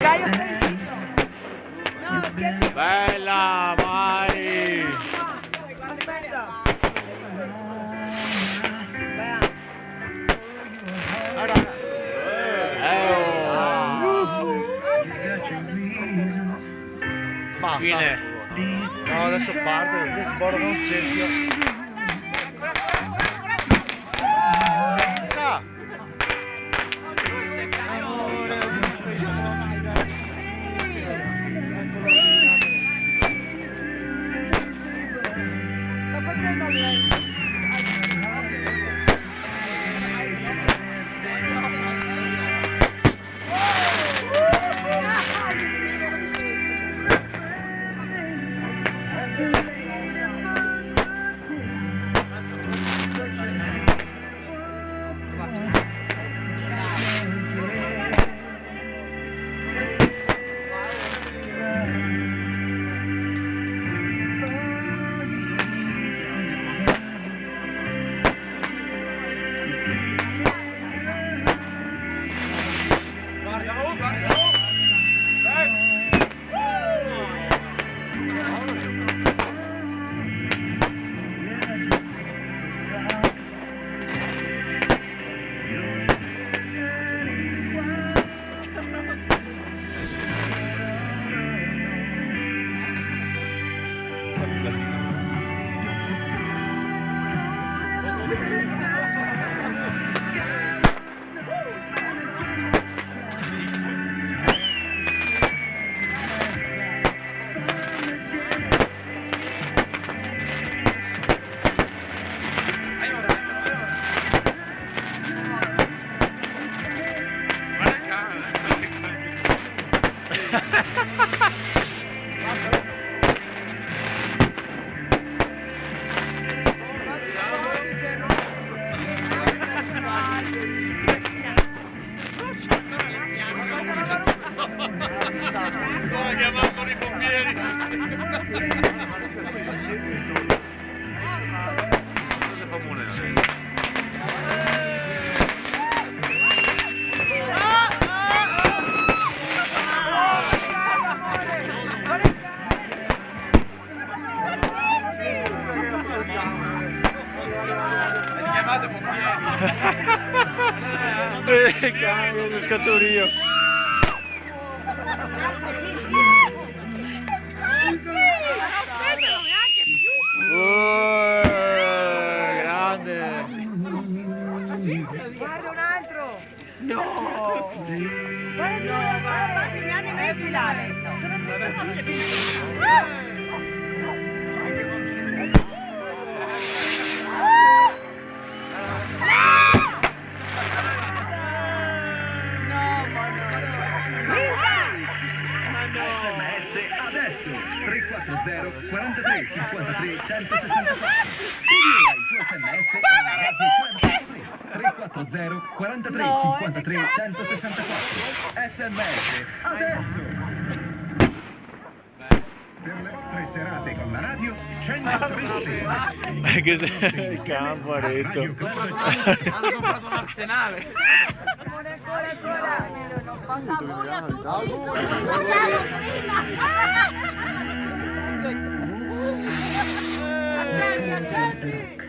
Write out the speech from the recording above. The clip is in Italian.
Caio Frentino. No, scherzi. Bella, vai! Aspetta. Basta. Fine. No, adesso parte perché sborda un cerchio. Sto facendo bene. Sto chiamando i pompieri! Cosa fa monere? Chiamate pompieri! Cambio, lo scatto io. Grande. Guarda un altro. No. Guarda, mi hanno messi là. SMS adesso 340 43 53 164. Ma SMS 340 43 53 164. SMS adesso. Per le vostre serate con la radio 130. Che sei il campo, ha detto. Hanno comprato un arsenale! Auguri a tutti! Ciao prima! Accetti, accetti!